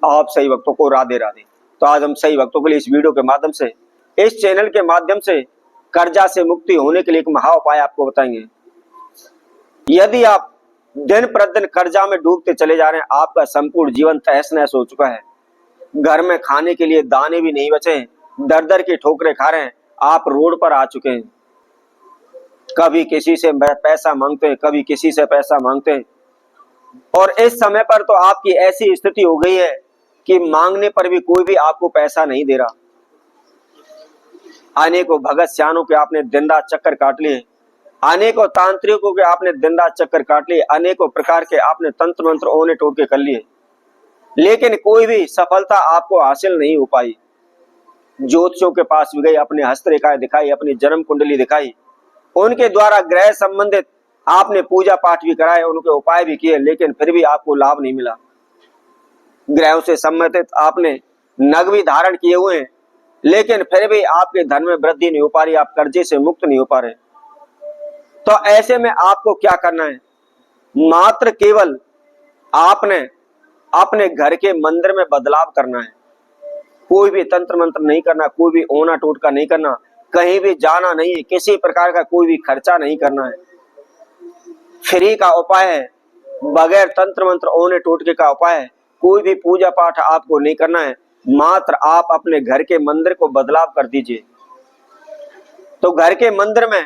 आप सही भक्तों को राधे राधे। तो आज हम सही भक्तों के लिए इस वीडियो के माध्यम से, इस चैनल के माध्यम से कर्जा से मुक्ति होने के लिए एक महा उपाय आपको बताएंगे। यदि आप दिन प्रतिदिन कर्जा में डूबते चले जा रहे हैं, आपका संपूर्ण जीवन तहस नहस हो चुका है, घर में खाने के लिए दाने भी नहीं बचे, दर दर की ठोकरें खा रहे हैं, आप रोड पर आ चुके हैं, कभी किसी से पैसा मांगते हैं, कभी किसी से पैसा मांगते हैं, और इस समय पर तो आपकी ऐसी स्थिति हो गई है कि मांगने पर भी कोई भी आपको पैसा नहीं दे रहा। अनेकों भगत सियानों के आपने दिन रात चक्कर काट लिए, अनेकों तांत्रिकों के आपने दिन रात चक्कर काट लिए, अनेकों प्रकार के आपने तंत्र मंत्र ओने टोटके कर लिए, लेकिन कोई भी सफलता आपको हासिल नहीं हो पाई। ज्योतिषियों के पास भी गए, अपने हस्तरेखाएं दिखाई, अपनी जन्म कुंडली दिखाई, उनके द्वारा ग्रह संबंधित आपने पूजा पाठ भी कराए, उनके उपाय भी किए, लेकिन फिर भी आपको लाभ नहीं मिला। ग्रहों से संबंधित आपने नग भी धारण किए हुए हैं, लेकिन फिर भी आपके धन में वृद्धि नहीं हो पा रही, आप कर्जे से मुक्त नहीं हो पा रहे। तो ऐसे में आपको क्या करना है? मात्र केवल आपने अपने घर के मंदिर में बदलाव करना है। कोई भी तंत्र मंत्र नहीं करना, कोई भी ओना टोटका नहीं करना, कहीं भी जाना नहीं है, किसी प्रकार का कोई भी खर्चा नहीं करना है। फ्री का उपाय है, बगैर तंत्र मंत्र ओने टोटके का उपाय है। कोई भी पूजा पाठ आपको नहीं करना है, मात्र आप अपने घर के मंदिर को बदलाव कर दीजिए। तो घर के मंदिर में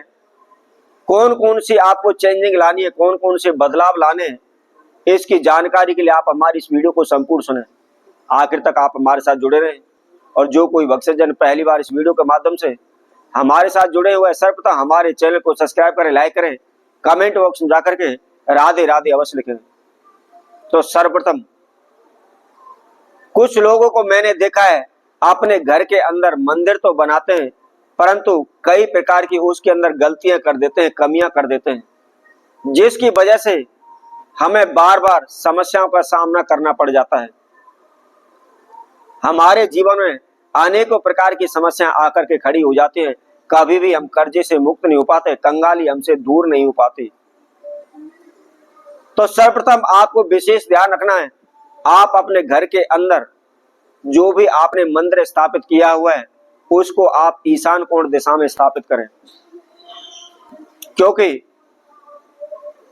कौन कौन सी आपको चेंजिंग लानी है, कौन कौन से बदलाव लाने हैं, इसकी जानकारी के लिए आप हमारी इस वीडियो को संपूर्ण सुने, आखिर तक आप हमारे साथ जुड़े रहें। और जो कोई भक्तजन पहली बार इस वीडियो के माध्यम से हमारे साथ जुड़े हुए हैं, सर्वप्रथम हमारे चैनल को सब्सक्राइब करें, लाइक करें, कमेंट बॉक्स में जाकर के राधे राधे अवश्य लिखें। तो सर्वप्रथम कुछ लोगों को मैंने देखा है, अपने घर के अंदर मंदिर तो बनाते हैं, परंतु कई प्रकार की उसके अंदर गलतियां कर देते हैं, कमियां कर देते हैं, जिसकी वजह से हमें बार बार समस्याओं का सामना करना पड़ जाता है। हमारे जीवन में अनेकों प्रकार की समस्याएं आकर के खड़ी हो जाती हैं, कभी भी हम कर्जे से मुक्त नहीं हो पाते, कंगाली हमसे दूर नहीं हो पाती। तो सर्वप्रथम आपको विशेष ध्यान रखना है, आप अपने घर के अंदर जो भी आपने मंदिर स्थापित किया हुआ है, उसको आप ईशान कोण दिशा में स्थापित करें, क्योंकि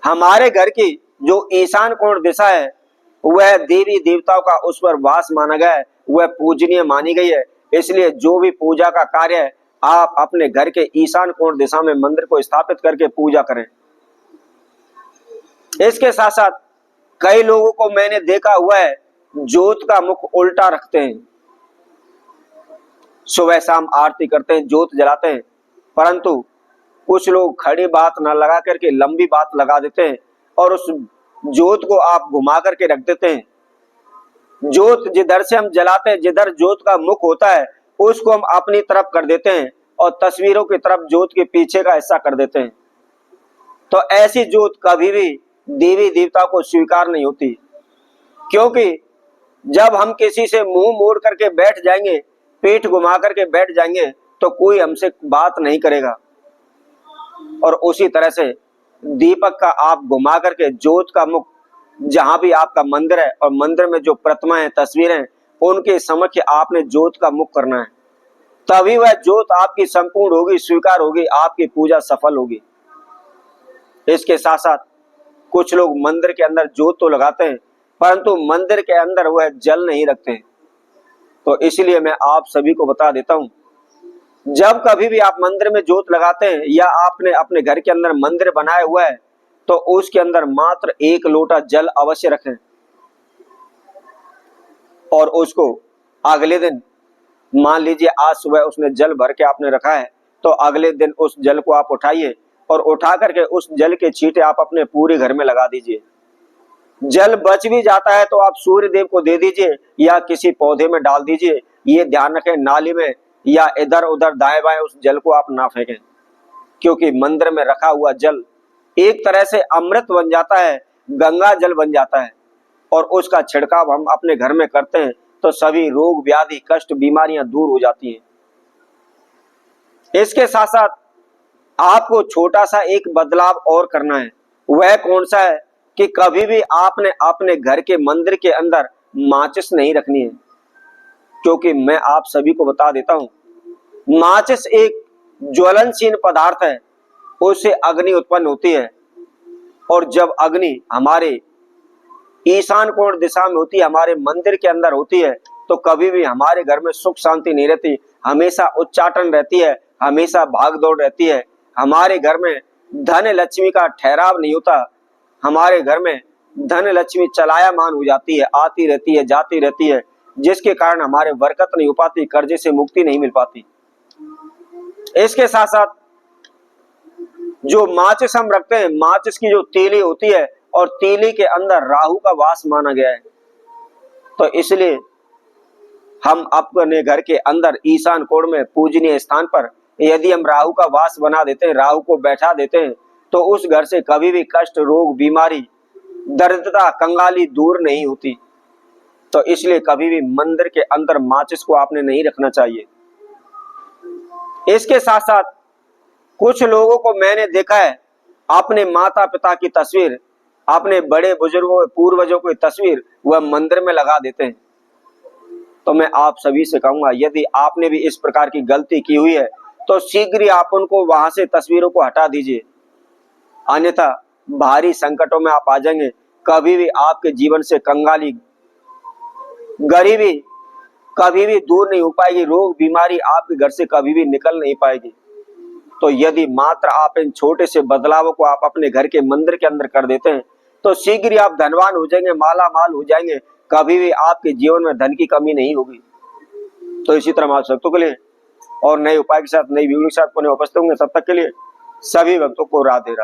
हमारे घर की जो ईशान कोण दिशा है वह देवी देवताओं का उस पर वास माना गया है, वह पूजनीय मानी गई है। इसलिए जो भी पूजा का कार्य है, आप अपने घर के ईशान कोण दिशा में मंदिर को स्थापित करके पूजा करें। इसके साथ साथ कई लोगों को मैंने देखा हुआ है, ज्योत का मुख उल्टा रखते हैं, सुबह शाम आरती करते हैं, ज्योत जलाते हैं, परंतु कुछ लोग खड़ी बात न लगा करके लंबी बात लगा देते हैं और उस ज्योत को आप घुमा करके रख देते हैं। ज्योत जिधर से हम जलाते हैं, जिधर ज्योत का मुख होता है, उसको हम अपनी तरफ कर देते हैं और तस्वीरों की तरफ ज्योत के पीछे का हिस्सा कर देते हैं। तो ऐसी ज्योत कभी भी देवी देवता को स्वीकार नहीं होती, क्योंकि जब हम किसी से मुंह मोड़ करके बैठ जाएंगे, पीठ घुमा करके बैठ जाएंगे, तो कोई हमसे बात नहीं करेगा। और उसी तरह से दीपक का आप घुमा करके ज्योत का मुख, जहां भी आपका मंदिर है और मंदिर में जो प्रतिमा है, तस्वीरें हैं, उनके समक्ष आपने ज्योत का मुख करना है, तभी वह ज्योत आपकी संपूर्ण होगी, स्वीकार होगी, आपकी पूजा सफल होगी। इसके साथ साथ कुछ लोग मंदिर के अंदर ज्योत तो लगाते हैं, परंतु मंदिर के अंदर वह जल नहीं रखते हैं। तो इसलिए मैं आप सभी को बता देता हूं, जब कभी भी आप मंदिर में ज्योत लगाते हैं या आपने अपने घर के अंदर मंदिर बनाया हुआ है, तो उसके अंदर मात्र 1 लोटा जल अवश्य रखें और उसको अगले दिन, मान लीजिए आज सुबह उसने जल भर के आपने रखा है, तो अगले दिन उस जल को आप उठाइए और उठा करके उस जल के छींटे आप अपने पूरे घर में लगा दीजिए। जल बच भी जाता है तो आप सूर्य देव को दे दीजिए या किसी पौधे में डाल दीजिए। ये ध्यान रखें, नाली में या इधर उधर दाएं बाएं उस जल को आप ना फेंकें, क्योंकि मंदिर में रखा हुआ जल एक तरह से अमृत बन जाता है, गंगा जल बन जाता है, और उसका छिड़काव हम अपने घर में करते हैं तो सभी रोग व्याधि कष्ट बीमारियां दूर हो जाती हैं। इसके साथ साथ आपको छोटा सा एक बदलाव और करना है। वह कौन सा है कि कभी भी आपने अपने घर के मंदिर के अंदर माचिस नहीं रखनी है, क्योंकि मैं आप सभी को बता देता हूं, माचिस एक ज्वलनशील पदार्थ है, उससे अग्नि उत्पन्न होती है, और जब अग्नि हमारे ईशान कोण दिशा में होती है, हमारे मंदिर के अंदर होती है, तो कभी भी हमारे घर में सुख शांति नहीं रहती, हमेशा उच्चाटन रहती है, हमेशा भाग दौड़ रहती है, हमारे घर में धन लक्ष्मी का ठहराव नहीं होता, हमारे घर में धन लक्ष्मी चलायमान हो जाती है, आती रहती है, जाती रहती है, जिसके कारण हमारे बरकत नहीं हो पाती, कर्जे से मुक्ति नहीं मिल पाती। इसके साथ साथ जो माचिस हम रखते हैं, माचिस की जो तीली होती है, और तीली के अंदर राहु का वास माना गया है, तो इसलिए हम अपने घर के अंदर ईशान कोण में पूजनीय स्थान पर यदि हम राहु का वास बना देते हैं, राहु को बैठा देते हैं, तो उस घर से कभी भी कष्ट, रोग, बीमारी, दरिद्रता, कंगाली दूर नहीं होती। तो इसलिए कभी भी मंदिर के अंदर माचिस को आपने नहीं रखना चाहिए। इसके साथ साथ कुछ लोगों को मैंने देखा है, अपने माता पिता की तस्वीर, अपने बड़े बुजुर्गों, पूर्वजों की तस्वीर वह मंदिर में लगा देते हैं। तो मैं आप सभी से कहूंगा, यदि आपने भी इस प्रकार की गलती की हुई है, तो शीघ्र ही आप उनको वहां से तस्वीरों को हटा दीजिए, अन्यथा भारी संकटों में आप आ जाएंगे। कभी भी आपके जीवन से कंगाली, गरीबी कभी भी दूर नहीं हो पाएगी, रोग, बीमारी आपके घर से कभी भी निकल नहीं पाएगी। तो यदि मात्र आप इन छोटे से बदलावों को आप अपने घर के मंदिर के अंदर कर देते हैं, तो शीघ्र ही आप धनवान हो जाएंगे, माला माल हो जाएंगे, कभी भी आपके जीवन में धन की कमी नहीं होगी। तो इसी तरह आप भक्तों के लिए और नए उपाय के साथ, नई वीडियो के साथ पुनः उपस्थित होंगे। तब तक के लिए सभी भक्तों को राधे राधे।